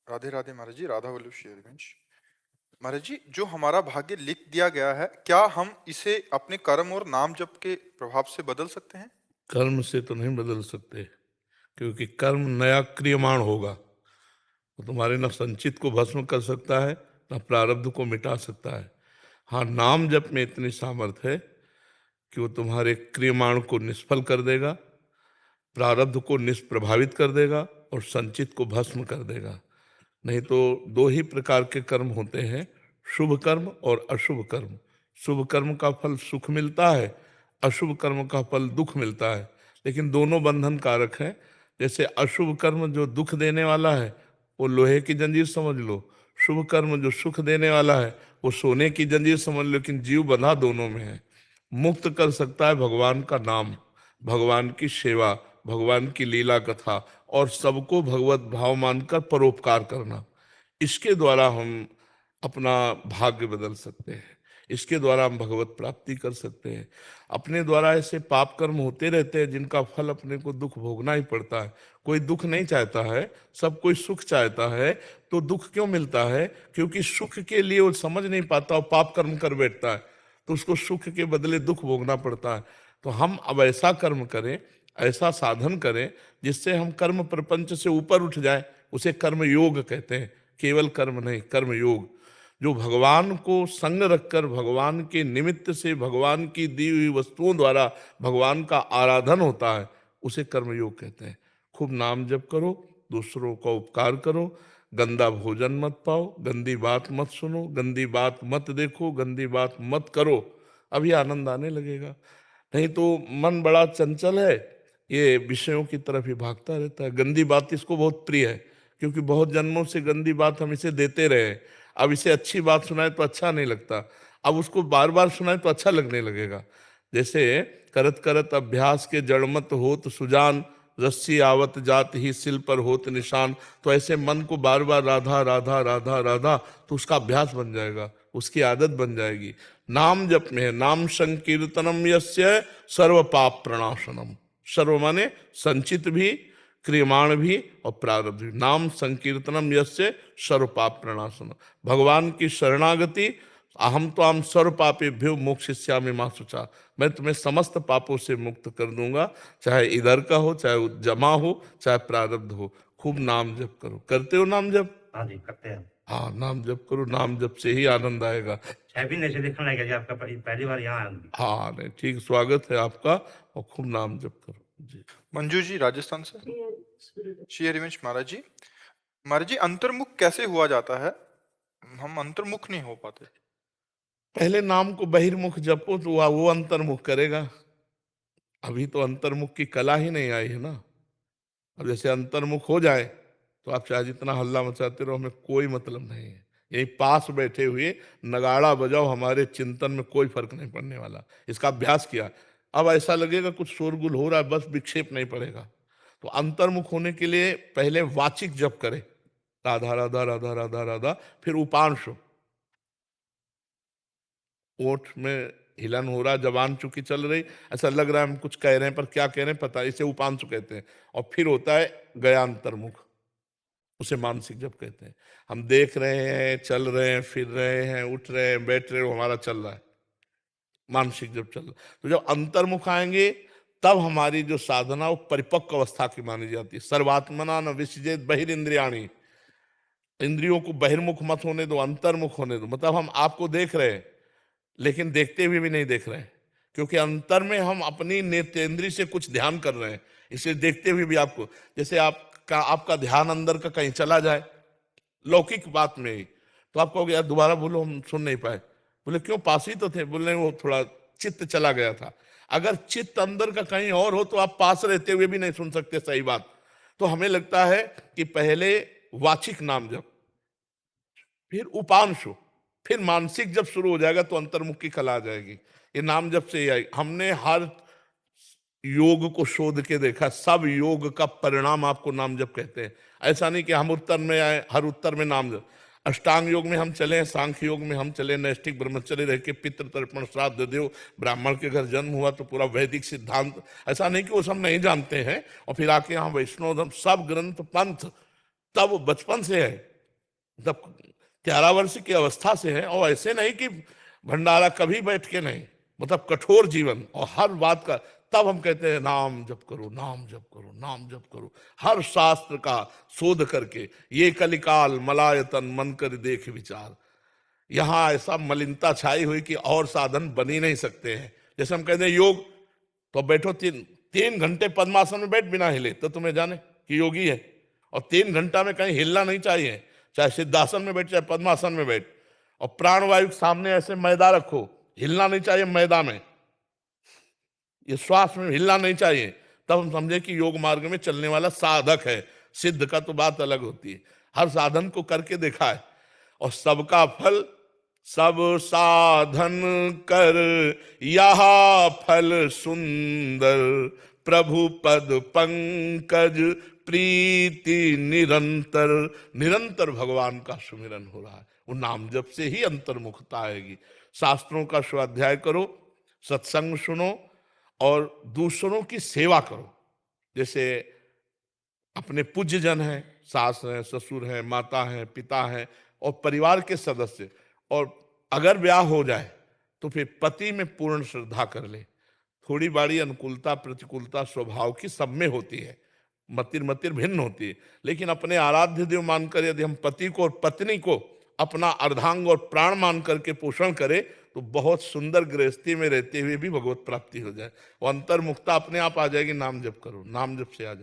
राधे राधे महाराज जी, राधा वल्लभ श्री हरिवंश। महाराज जी, जो हमारा भाग्य लिख दिया गया है, क्या हम इसे अपने कर्म और नाम जप के प्रभाव से बदल सकते हैं? कर्म से तो नहीं बदल सकते, क्योंकि कर्म नया क्रियमाण होगा। वो तुम्हारे न संचित को भस्म कर सकता है, न प्रारब्ध को मिटा सकता है। हाँ, नाम जप में इतनी सामर्थ्य है कि वो तुम्हारे क्रियमाण को निष्फल कर देगा, प्रारब्ध को निष्प्रभावित कर देगा और संचित को भस्म कर देगा। नहीं तो दो ही प्रकार के कर्म होते हैं, शुभ कर्म और अशुभ कर्म। शुभ कर्म का फल सुख मिलता है, अशुभ कर्म का फल दुख मिलता है, लेकिन दोनों बंधन कारक हैं। जैसे अशुभ कर्म जो दुख देने वाला है वो लोहे की जंजीर समझ लो, शुभ कर्म जो सुख देने वाला है वो सोने की जंजीर समझ लो, लेकिन जीव बंधा दोनों में है। मुक्त कर सकता है भगवान का नाम, भगवान की सेवा, भगवान की लीला कथा और सबको भगवत भाव मानकर परोपकार करना। इसके द्वारा हम अपना भाग्य बदल सकते हैं, इसके द्वारा हम भगवत प्राप्ति कर सकते हैं। अपने द्वारा ऐसे पाप कर्म होते रहते हैं जिनका फल अपने को दुख भोगना ही पड़ता है। कोई दुख नहीं चाहता है, सब कोई सुख चाहता है। तो दुख क्यों मिलता है? क्योंकि सुख के लिए वो समझ नहीं पाता और पाप कर्म कर बैठता है, तो उसको सुख के बदले दुख भोगना पड़ता है। तो हम अब ऐसा कर्म करें, ऐसा साधन करें जिससे हम कर्म प्रपंच से ऊपर उठ जाए। उसे कर्म योग कहते हैं, केवल कर्म नहीं, कर्म योग। जो भगवान को संग रखकर भगवान के निमित्त से भगवान की दी हुई वस्तुओं द्वारा भगवान का आराधन होता है, उसे कर्म योग कहते हैं। खूब नाम जप करो, दूसरों का उपकार करो, गंदा भोजन मत पाओ, गंदी बात मत सुनो, गंदी बात मत देखो, गंदी बात मत करो, अभी आनंद आने लगेगा। नहीं तो मन बड़ा चंचल है, ये विषयों की तरफ ही भागता रहता है। गंदी बात इसको बहुत प्रिय है, क्योंकि बहुत जन्मों से गंदी बात हम इसे देते रहे। अब इसे अच्छी बात सुनाए तो अच्छा नहीं लगता, अब उसको बार बार सुनाए तो अच्छा लगने लगेगा। जैसे करत करत अभ्यास के जड़मत होत सुजान, रस्सी आवत जात ही सिल पर होत निशान। तो ऐसे मन को बार बार राधा राधा राधा राधा, तो उसका अभ्यास बन जाएगा, उसकी आदत बन जाएगी। नाम जप में है, नाम संकीर्तनम यस्य सर्व पाप प्रणाशनम। सर्व माने संचित भी, क्रियमाण भी और प्रारब्ध भी। नाम संकीर्तनम यस्य सर्व पाप प्रणाशनम। भगवान की शरणागति, अहम तो हम सर्व पापेभ्यो मोक्षयिष्यामि मा शुचा। मैं तुम्हें समस्त पापों से मुक्त कर दूंगा, चाहे इधर का हो, चाहे जमा हो, चाहे प्रारब्ध हो। खूब नाम जप करो। करते हो नाम जप? हाँ जी, करते हैं। हाँ, नाम जप करो, नाम जप से ही आनंद आएगा। 6 महीने से देखने लगे जी, आपका पहली बार यहाँ आया। हाँ, नहीं ठीक, स्वागत है आपका, और खूब नाम जप करो जी। मंजू जी राजस्थान से। श्री हरिवंश महाराज जी, महाराज जी अंतर्मुख कैसे हुआ जाता है? हम अंतर्मुख नहीं हो पाते। पहले नाम को बहिर्मुख जपो तो वो अंतर्मुख करेगा। अभी तो अंतर्मुख की कला ही नहीं आई है ना। अब जैसे अंतर्मुख हो जाए तो आप चाहे जितना हल्ला मचाते रहो, हमें कोई मतलब नहीं है। यही पास बैठे हुए नगाड़ा बजाओ, हमारे चिंतन में कोई फर्क नहीं पड़ने वाला। इसका अभ्यास किया, अब ऐसा लगेगा कुछ शोरगुल हो रहा है, बस विक्षेप नहीं पड़ेगा। तो अंतर्मुख होने के लिए पहले वाचिक जप करे, राधा राधा राधा राधा राधा, फिर उपांश, ओठ में हिलन हो रहा, जबान चुकी चल रही, ऐसा लग रहा है हम कुछ कह रहे हैं पर क्या कह रहे हैं पता, इसे उपांशु कहते हैं। और फिर होता है गयांतर्मुख, उसे मानसिक जप कहते हैं। हम देख रहे हैं, चल रहे हैं, फिर रहे हैं, उठ रहे हैं, बैठ रहे हैं, हमारा चल रहा है, मानसिक जप चल रहा है। तो जब अंतर्मुख आएंगे तब हमारी जो साधना वो परिपक्व अवस्था की मानी जाती है। सर्वात्मना न विसृजेत बहिरिंद्रियाणि, इंद्रियों को बहिर्मुख मत होने दो, अंतर्मुख होने दो। मतलब हम आपको देख रहे हैं लेकिन देखते हुए भी नहीं देख रहे हैं, क्योंकि अंतर में हम अपनी नेत्रेंद्रिय से कुछ ध्यान कर रहे हैं, इसलिए देखते हुए भी आपको, जैसे आपका ध्यान अंदर का कहीं चला जाए लौकिक बात में ही, तो आप कहोगे यार दोबारा बोलो, हम सुन नहीं पाए। बोले क्यों, पास ही तो थे। बोले वो थोड़ा चित्त चला गया था। अगर चित्त अंदर का कहीं और हो तो आप पास रहते हुए भी नहीं सुन सकते, सही बात। तो हमें लगता है कि पहले वाचिक नाम जप, फिर उपांशु, फिर मानसिक जब शुरू हो जाएगा तो अंतर्मुख की कला आ जाएगी। ये नाम जब से आई, हमने हर योग को शोध के देखा, सब योग का परिणाम आपको नाम जप कहते हैं। ऐसा नहीं कि हम उत्तर में आए, हर उत्तर में नाम जप। अष्टांग योग में हम चले, सांख्य योग में हम चले, नैष्ठिक ब्रह्मचर्य रह के पितृ तर्पण श्राद्ध देव, ब्राह्मण के घर जन्म हुआ तो पूरा वैदिक सिद्धांत। ऐसा नहीं कि वो सब नहीं जानते हैं और फिर आके यहाँ वैष्णव धर्म, सब ग्रंथ पंथ तब बचपन से है। मतलब 11 वर्ष की अवस्था से है, और ऐसे नहीं कि भंडारा कभी बैठ के नहीं, मतलब कठोर जीवन और हर बात का। तब हम कहते हैं नाम जप करो, नाम जप करो, नाम जप करो, हर शास्त्र का शोध करके। ये कलिकाल मलायतन मन कर देख विचार। यहाँ ऐसा मलिनता छाई हुई कि और साधन बन ही नहीं सकते हैं। जैसे हम कहते हैं योग, तो बैठो 3 घंटे पद्मासन में बैठ बिना हिले तो तुम्हें जाने कि योगी है। और 3 घंटा में कहीं हिलना नहीं चाहिए, चाहे सिद्धासन में बैठ चाहे पद्मासन में बैठ। और प्राणवायु के सामने ऐसे मैदा रखो, हिलना नहीं चाहिए मैदा में, ये श्वास में हिलना नहीं चाहिए। तब हम समझे कि योग मार्ग में चलने वाला साधक है। सिद्ध का तो बात अलग होती है। हर साधन को करके देखा है, और सबका फल सब साधन कर, यह फल सुंदर, प्रभु पद पंकज प्रीति निरंतर। निरंतर भगवान का सुमिरन हो रहा है, वो नाम जप से ही अंतर्मुखता आएगी। शास्त्रों का स्वाध्याय करो, सत्संग सुनो और दूसरों की सेवा करो। जैसे अपने पूज्य जन हैं, सास हैं, ससुर हैं, माता हैं, पिता हैं और परिवार के सदस्य, और अगर ब्याह हो जाए तो फिर पति में पूर्ण श्रद्धा कर ले। थोड़ी बाड़ी अनुकूलता प्रतिकूलता स्वभाव की सब में होती है, मतिर मतिर भिन्न होती है, लेकिन अपने आराध्य देव मानकर यदि हम पति को और पत्नी को अपना अर्धांग और प्राण मान करके पोषण करें तो बहुत सुंदर गृहस्थी में रहते हुए भी भगवत प्राप्ति हो जाए। वो अंतर्मुखता अपने आप आ जाएगी। नाम जप करो, नाम जप से आ जाए।